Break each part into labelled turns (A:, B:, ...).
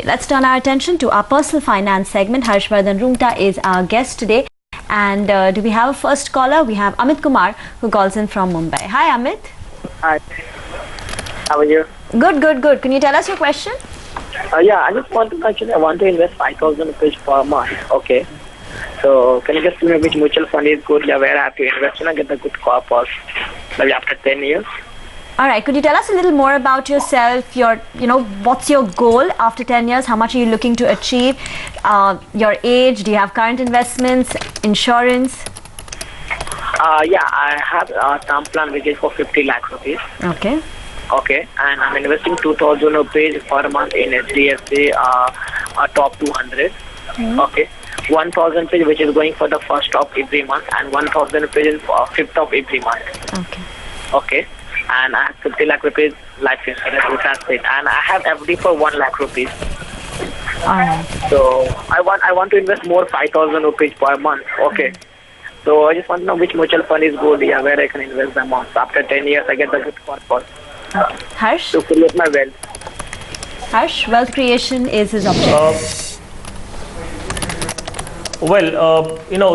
A: Let's turn our attention to our personal finance segment. Harshvardhan Rungta is our guest today. And do we have a first caller? We have Amit Kumar who calls in from Mumbai. Hi, Amit.
B: Hi. How are you?
A: Good, good, good. Can you tell us your question?
B: Yeah, I just want to I want to invest 5,000 rupees per month. Okay. So can you just tell me which mutual fund is good? Yeah, where I have to invest and get the good corpus maybe after 10 years?
A: All right. Could you tell us a little more about yourself? What's your goal after 10 years? How much are you looking to achieve? Your age? Do you have current investments? Insurance?
B: Yeah, I have a term plan which is for 50 lakh rupees.
A: Okay.
B: Okay, and I'm investing 2,000 rupees per month in HDFC top 200. Okay, 1,000 rupees which is going for the first of every month, and 1,000 rupees is for fifth of every month.
A: Okay.
B: Okay, and I have 50 lakh rupees life insurance, which that's it, and I have FD for 1 lakh rupees.
A: All right.
B: So I want to invest more 5,000 rupees per month. Okay. So I just want to know which mutual fund is good, yeah, where I can invest the amount. So after 10 years, I get the good corpus.
A: Harsh?
B: To create my wealth.
A: Harsh, wealth creation is his objective.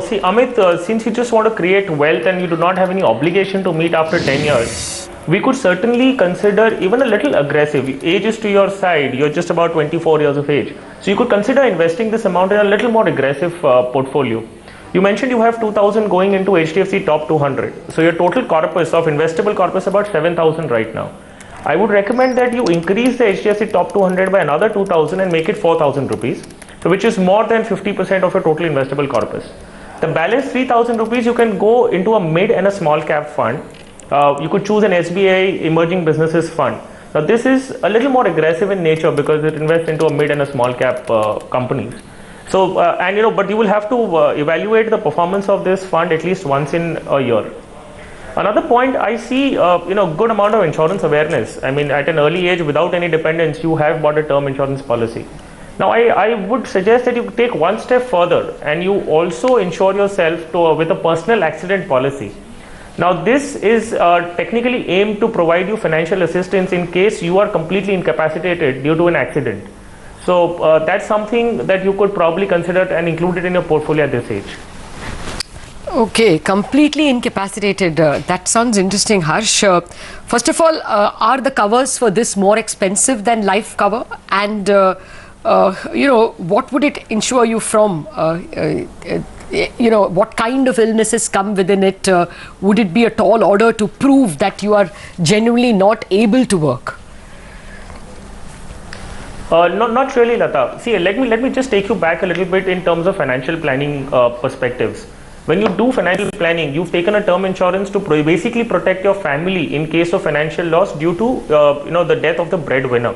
C: See, Amit, since you just want to create wealth and you do not have any obligation to meet after 10 years, we could certainly consider even a little aggressive. Age is to your side. You're just about 24 years of age. So you could consider investing this amount in a little more aggressive portfolio. You mentioned you have 2,000 going into HDFC top 200. So your total corpus of investable corpus is about 7,000 right now. I would recommend that you increase the HDFC top 200 by another 2,000 and make it 4,000 rupees, so which is more than 50% of your total investable corpus. The balance 3,000 rupees you can go into a mid and a small cap fund. You could choose an SBI emerging businesses fund. Now this is a little more aggressive in nature because it invests into a mid and a small cap companies. So but you will have to evaluate the performance of this fund at least once in a year. Another point, I see good amount of insurance awareness. I mean, at an early age, without any dependence, you have bought a term insurance policy. Now I would suggest that you take one step further and you also insure yourself with a personal accident policy. Now this is technically aimed to provide you financial assistance in case you are completely incapacitated due to an accident. So that's something that you could probably consider and include it in your portfolio at this age.
D: Okay, completely incapacitated. That sounds interesting, Harsh. First of all, are the covers for this more expensive than life cover? And, what would it insure you from? What kind of illnesses come within it? Would it be a tall order to prove that you are genuinely not able to work?
C: Not really, Lata. See, let me just take you back a little bit in terms of financial planning perspectives. When you do financial planning, you've taken a term insurance to basically protect your family in case of financial loss due to the death of the breadwinner.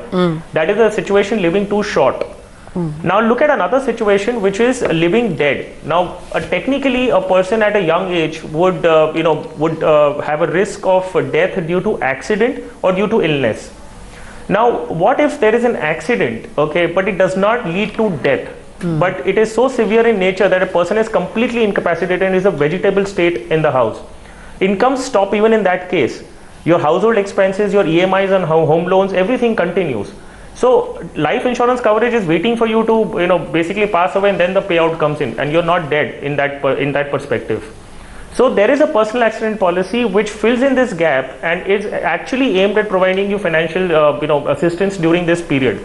C: That is a situation living too short. Now look at another situation which is living dead. Now technically a person at a young age would have a risk of death due to accident or due to illness. Now what if there is an accident, okay, but it does not lead to death? But it is so severe in nature that a person is completely incapacitated and is a vegetable state in the house. Incomes stop even in that case. Your household expenses, your EMIs on home loans, everything continues. So life insurance coverage is waiting for you to basically pass away, and then the payout comes in and you're not dead in that perspective. So there is a personal accident policy which fills in this gap and is actually aimed at providing you financial assistance during this period.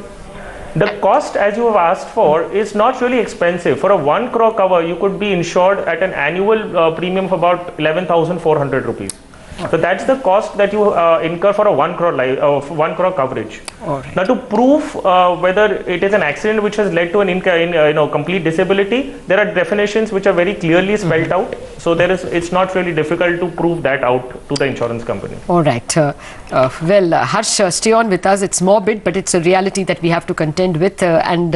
C: The cost, as you have asked for, is not really expensive. For a 1 crore cover, you could be insured at an annual premium of about 11,400 rupees. So that's the cost that you incur for a 1 crore coverage. Right. Now to prove whether it is an accident which has led to an complete disability, there are definitions which are very clearly spelled out. So it's not really difficult to prove that out to the insurance company.
D: All right. Harsh, stay on with us. It's morbid, but it's a reality that we have to contend with. And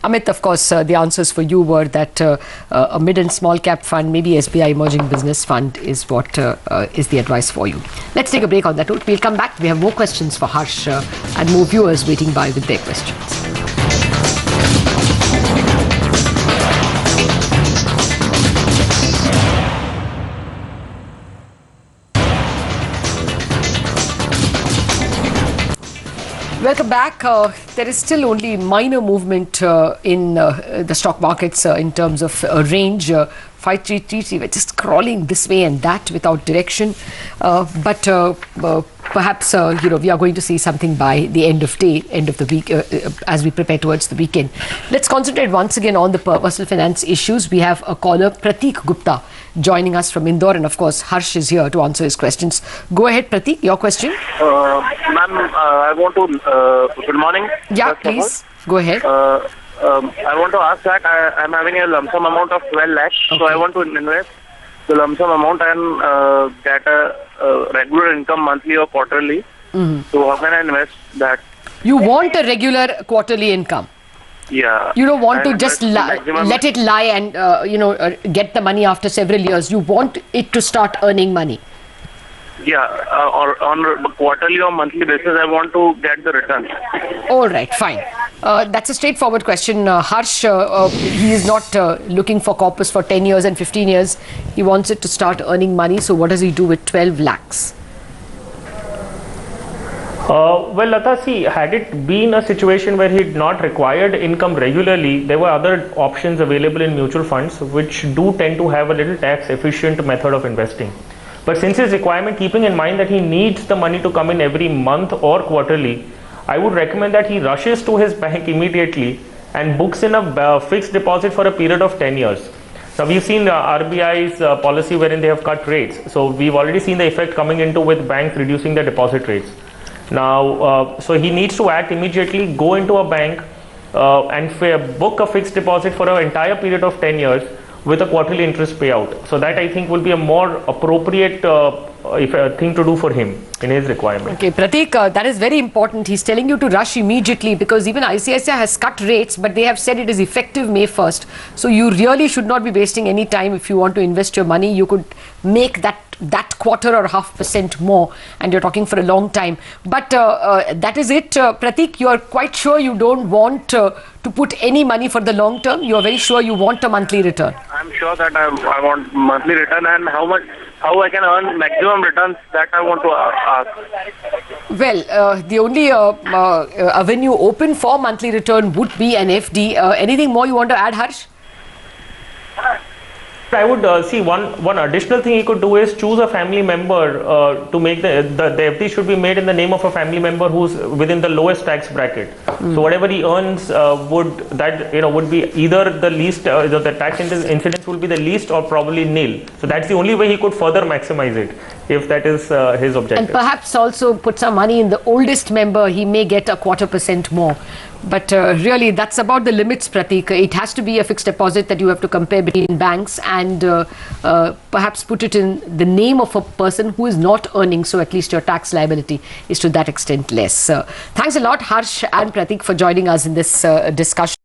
D: Amit, of course, the answers for you were that a mid and small cap fund, maybe SBI Emerging Business Fund is what is the advice for you. Let's take a break on that note. We'll come back. We have more questions for Harsh and more viewers waiting by with their questions. Welcome back. There is still only minor movement in the stock markets in terms of range. 5333, we're just crawling this way and that without direction. But perhaps we are going to see something by the end of the week, as we prepare towards the weekend. Let's concentrate once again on the personal finance issues. We have a caller, Pratik Gupta, joining us from Indore, and of course Harsh is here to answer his questions. Go ahead, Pratik, your question.
E: Ma'am, I want to, good morning.
D: Yeah, please, go ahead.
E: I want to ask that I'm having a lump sum amount of 12 lakhs, so I want to invest the lump sum amount and get a regular income monthly or quarterly. So how can I invest that?
D: You want a regular quarterly income?
E: Yeah.
D: You don't want to just let it lie and get the money after several years. You want it to start earning money.
E: Yeah, or on a quarterly or monthly basis, I want to get the return.
D: All right, fine. That's a straightforward question. Harsh, he is not looking for corpus for 10 years and 15 years. He wants it to start earning money. So what does he do with 12 lakhs?
C: Well, Lata, see, had it been a situation where he had not required income regularly, there were other options available in mutual funds which do tend to have a little tax efficient method of investing. But since his requirement, keeping in mind that he needs the money to come in every month or quarterly, I would recommend that he rushes to his bank immediately and books in a fixed deposit for a period of 10 years. Now, we've seen RBI's policy wherein they have cut rates. So we've already seen the effect coming into with banks reducing their deposit rates. Now, so he needs to act immediately, go into a bank and book a fixed deposit for an entire period of 10 years with a quarterly interest payout. So that I think will be a more appropriate thing to do for him in his requirement.
D: Okay, Pratik, that is very important. He's telling you to rush immediately because even ICICI has cut rates, but they have said it is effective May 1st. So you really should not be wasting any time. If you want to invest your money, you could make that quarter or 0.5% more, and you're talking for a long time. But that is it, Pratik. You are quite sure you don't want to put any money for the long term. You are very sure you want a monthly return.
E: I'm sure that I want monthly return, and how I can earn maximum returns, that I want to ask.
D: Well, the only avenue open for monthly return would be an FD. Anything more you want to add, Harsh?
C: I would see one additional thing he could do is choose a family member to make the FD should be made in the name of a family member who's within the lowest tax bracket. So whatever he earns would be either the least, the tax incidence will be the least or probably nil. So that's the only way he could further maximize it, if that is his objective.
D: And perhaps also put some money in the oldest member. He may get a 0.25% more. But really, that's about the limits, Pratik. It has to be a fixed deposit that you have to compare between banks and perhaps put it in the name of a person who is not earning. So at least your tax liability is to that extent less. Thanks a lot, Harsh and Pratik, for joining us in this discussion.